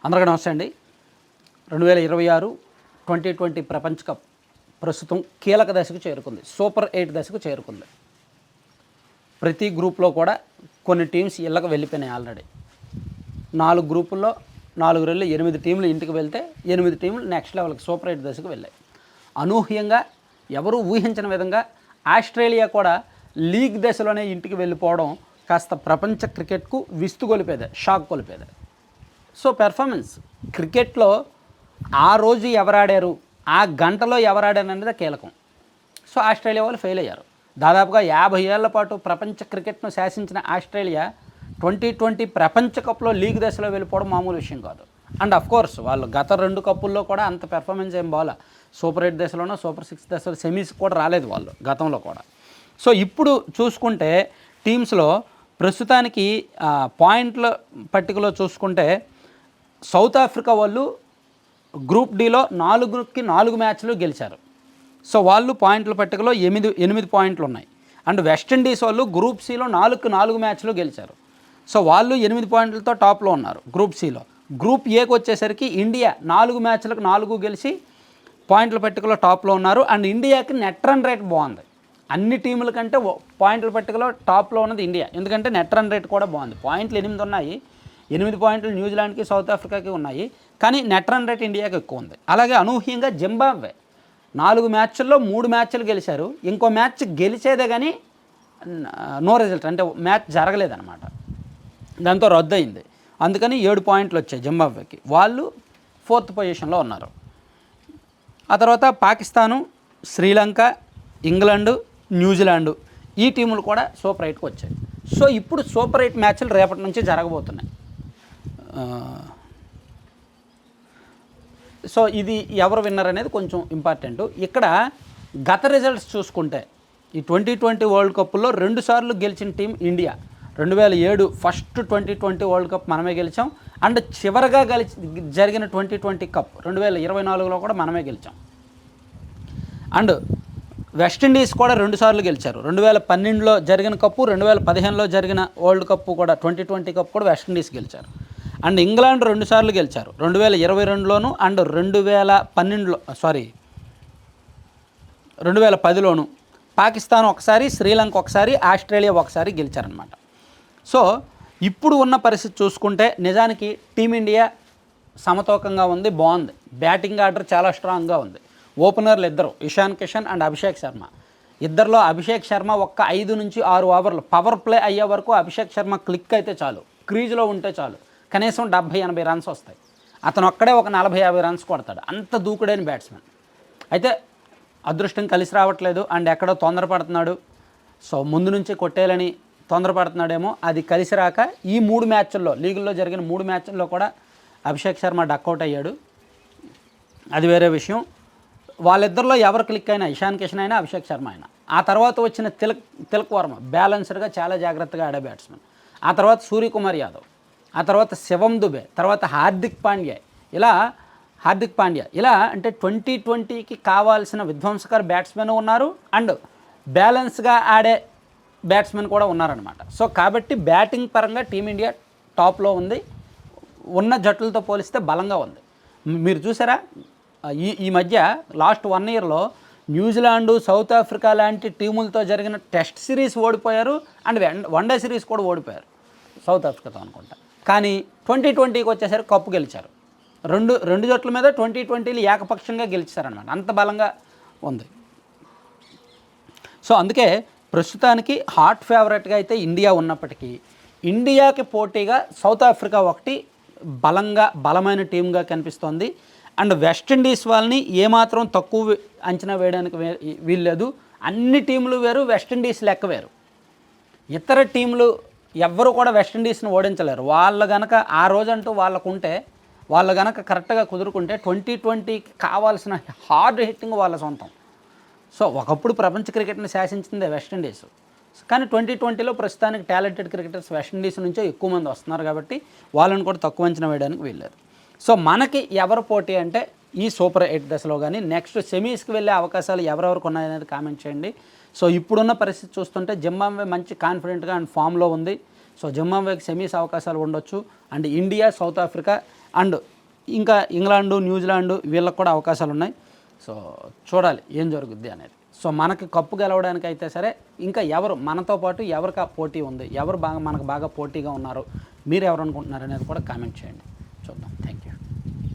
అందరికీ నమస్తే అండి. 2026 2020 ప్రపంచ కప్ ప్రస్తుతం కీలక దశకు చేరుకుంది. సూపర్ 8 దశకు చేరుకుంది. ప్రతి గ్రూప్లో కూడా కొన్ని టీమ్స్ ఇళ్ళకు వెళ్ళిపోయినాయి ఆల్రెడీ. 4 గ్రూపుల్లో 4 రెళ్ళు 8 టీంలు ఇంటికి వెళ్తే 8 టీంలు నెక్స్ట్ లెవెల్కి సూపర్ 8 దశకు వెళ్ళాయి. అనూహ్యంగా ఎవరూ ఊహించిన విధంగా ఆస్ట్రేలియా కూడా లీగ్ దశలోనే ఇంటికి వెళ్ళిపోవడం కాస్త ప్రపంచ క్రికెట్కు విస్తుగొలిపేదే, షాక్ కొలిపేదే. సో పెర్ఫార్మెన్స్ క్రికెట్లో ఆ రోజు ఎవరాడారు, ఆ గంటలో ఎవరాడారు అనేది కీలకం. సో ఆస్ట్రేలియా వాళ్ళు ఫెయిల్ అయ్యారు. దాదాపుగా 50 ఏళ్ల పాటు ప్రపంచ క్రికెట్ను శాసించిన ఆస్ట్రేలియా 2020 ప్రపంచ కప్లో లీగ్ దశలో వెళ్ళిపోవడం మామూలు విషయం కాదు. అండ్ కోర్స్ వాళ్ళు గత 2 కప్పుల్లో కూడా అంత పెర్ఫార్మెన్స్ ఏం బాగా సూపర్ 8 దశలోనో సూపర్ 6 దశలో సెమీస్ కూడా రాలేదు వాళ్ళు గతంలో కూడా. సో ఇప్పుడు చూసుకుంటే టీమ్స్లో ప్రస్తుతానికి పాయింట్ల పట్టికలో చూసుకుంటే సౌత్ ఆఫ్రికా వాళ్ళు గ్రూప్ డిలో 4కి 4 మ్యాచ్లు గెలిచారు. సో వాళ్ళు పాయింట్ల పట్టికలో 8 పాయింట్లు ఉన్నాయి. అండ్ వెస్టిండీస్ వాళ్ళు గ్రూప్ సిలో 4కి 4 మ్యాచ్లు గెలిచారు. సో వాళ్ళు 8 పాయింట్లతో టాప్లో ఉన్నారు గ్రూప్ సిలో. గ్రూప్ ఏకి వచ్చేసరికి ఇండియా 4 మ్యాచ్లకు 4 గెలిచి పాయింట్ల పట్టికలో టాప్లో ఉన్నారు. అండ్ ఇండియాకి నెట్ రన్ రేట్ బాగుంది. అన్ని టీముల కంటే పాయింట్ల పట్టికలో టాప్లో ఉన్నది ఇండియా. ఎందుకంటే నెట్ రన్ రేట్ కూడా బాగుంది. పాయింట్లు 8 ఉన్నాయి. 8 పాయింట్లు న్యూజిలాండ్కి సౌత్ ఆఫ్రికాకి ఉన్నాయి. కానీ నెట్ రన్ రేట్ ఇండియాకి ఎక్కువ ఉంది. అలాగే అనూహ్యంగా జింబాబ్వే 4 మ్యాచ్ల్లో 3 మ్యాచ్లు గెలిచారు. ఇంకో మ్యాచ్ గెలిచేదే కానీ నో రిజల్ట్, అంటే మ్యాచ్ జరగలేదన్నమాట. దాంతో రద్దు అయింది. అందుకని 7 పాయింట్లు వచ్చాయి జింబాబ్వేకి. వాళ్ళు 4th పొజిషన్లో ఉన్నారు. ఆ తర్వాత పాకిస్తాను, శ్రీలంక, ఇంగ్లాండు, న్యూజిలాండు ఈ టీములు కూడా సూపర్ 8కి వచ్చాయి. సో ఇప్పుడు సూపర్ 8 మ్యాచ్లు రేపటి నుంచి జరగబోతున్నాయి. సో ఇది ఎవరు విన్నర్ అనేది కొంచెం ఇంపార్టెంట్. ఇక్కడ గత రిజల్ట్స్ చూసుకుంటే ఈ 2020 వరల్డ్ కప్లో 2 సార్లు గెలిచిన team India. 2007 first 2020 world cup మనమే గెలిచాం. అండ్ చివరగా జరిగిన 2020 కప్ 2024లో కూడా మనమే గెలిచాం. అండ్ వెస్టిండీస్ కూడా 2 సార్లు గెలిచారు. 2012లో జరిగిన కప్పు, 2015లో జరిగిన వరల్డ్ కప్పు కూడా 2020 కప్ కూడా వెస్టిండీస్ గెలిచారు. అండ్ ఇంగ్లాండ్ 2 సార్లు గెలిచారు, 2022లోను అండ్ 2010లోను. పాకిస్తాన్ ఒకసారి, శ్రీలంక ఒకసారి, ఆస్ట్రేలియా ఒకసారి గెలిచారనమాట. సో ఇప్పుడు ఉన్న పరిస్థితి చూసుకుంటే నిజానికి టీమిండియా సమతూకంగా ఉంది, బాగుంది. బ్యాటింగ్ ఆర్డర్ చాలా స్ట్రాంగ్గా ఉంది. ఓపెనర్లు ఇద్దరు, ఇషాన్ కిషన్ అండ్ అభిషేక్ శర్మ. ఇద్దరిలో అభిషేక్ శర్మ ఒక్క 5 నుంచి 6 ఓవర్లు పవర్ ప్లే అయ్యే వరకు అభిషేక్ శర్మ క్లిక్ అయితే చాలు, క్రీజ్లో ఉంటే చాలు, కనీసం 70-80 రన్స్ వస్తాయి. అతను ఒక్కడే ఒక 40-50 రన్స్ కొడతాడు. అంత దూకుడైన బ్యాట్స్మెన్. అయితే అదృష్టం కలిసి రావట్లేదు అండ్ ఎక్కడో తొందరపడుతున్నాడు. సో ముందు నుంచి కొట్టేయాలని తొందరపడుతున్నాడేమో, అది కలిసి రాక ఈ 3 మ్యాచ్ల్లో, లీగుల్లో జరిగిన 3 మ్యాచ్ల్లో కూడా అభిషేక్ శర్మ డక్అవుట్ అయ్యాడు. అది వేరే విషయం. వాళ్ళిద్దరిలో ఎవరు క్లిక్ అయినా, ఇషాన్ కిషన్ అయినా అభిషేక్ శర్మ అయినా. ఆ తర్వాత వచ్చిన తిలక్ వర్మ బ్యాలెన్స్డ్గా చాలా జాగ్రత్తగా ఆడే బ్యాట్స్మెన్. ఆ తర్వాత సూర్యకుమార్ యాదవ్, ఆ తర్వాత శివం దుబే, తర్వాత హార్దిక్ పాండ్యా. ఇలా అంటే 2020కి కావాల్సిన విధ్వంసకర బ్యాట్స్మెన్ ఉన్నారు అండ్ బ్యాలెన్స్గా ఆడే బ్యాట్స్మెన్ కూడా ఉన్నారనమాట. సో కాబట్టి బ్యాటింగ్ పరంగా టీమిండియా టాప్లో ఉంది. ఉన్న జట్లతో పోలిస్తే బలంగా ఉంది. మీరు చూసారా ఈ మధ్య లాస్ట్ 1 ఇయర్లో న్యూజిలాండు, సౌత్ ఆఫ్రికా లాంటి టీములతో జరిగిన టెస్ట్ సిరీస్ ఓడిపోయారు అండ్ వన్డే సిరీస్ కూడా ఓడిపోయారు సౌత్ ఆఫ్రికాతో అనుకుంటా. కానీ 2020కి వచ్చేసరికి కప్పు గెలిచారు. రెండు జట్ల మీద 2020లో ఏకపక్షంగా గెలిచారనమాట. అంత బలంగా ఉంది. సో అందుకే ప్రస్తుతానికి హాట్ ఫేవరెట్గా అయితే ఇండియా ఉన్నప్పటికీ ఇండియాకి పోటీగా సౌత్ ఆఫ్రికా ఒకటి బలమైన టీమ్గా కనిపిస్తోంది. అండ్ వెస్టిండీస్ వాళ్ళని ఏమాత్రం తక్కువ అంచనా వేయడానికి వీల్లేదు. అన్ని టీంలు వేరు, వెస్టిండీస్ లెక్క వేరు. ఇతర టీంలు ఎవ్వరు కూడా వెస్టిండీస్ని ఓడించలేరు. వాళ్ళు గనక ఆ రోజంటూ వాళ్ళకుంటే, వాళ్ళు గనక కరెక్ట్గా కుదురుకుంటే 2020కి కావాల్సిన హార్డ్ హిట్టింగ్ వాళ్ళ సొంతం. సో ఒకప్పుడు ప్రపంచ క్రికెట్ని శాసించిందే వెస్టిండీస్. కానీ 2020లో ప్రస్తుతానికి టాలెంటెడ్ క్రికెటర్స్ వెస్టిండీస్ నుంచే ఎక్కువ మంది వస్తున్నారు కాబట్టి వాళ్ళని కూడా తక్కువ అంచనా వేయడానికి వీల్లేదు. సో మనకి ఎవరు పోటీ అంటే ఈ సూపర్ 8 దశలో కానీ నెక్స్ట్ సెమీస్కి వెళ్ళే అవకాశాలు ఎవరెవరికి ఉన్నాయనేది కామెంట్ చేయండి. సో ఇప్పుడున్న పరిస్థితి చూస్తుంటే జింబాబ్వే మంచి కాన్ఫిడెంట్గా అండ్ ఫామ్లో ఉంది. సో జింబాబ్వేకి సెమీస్ అవకాశాలు ఉండొచ్చు. And India, south Africa and ఇంకా ఇంగ్లాండు, న్యూజిలాండు వీళ్ళకి కూడా అవకాశాలు ఉన్నాయి. సో చూడాలి ఏం జరుగుద్ది అనేది. సో మనకి కప్పు గెలవడానికి అయితే సరే, ఇంకా ఎవరు మనతో పాటు ఎవరికి ఆ పోటీ ఉంది, ఎవరు మనకు బాగా పోటీగా ఉన్నారు, మీరు ఎవరు అనుకుంటున్నారు అనేది కూడా కామెంట్ చేయండి.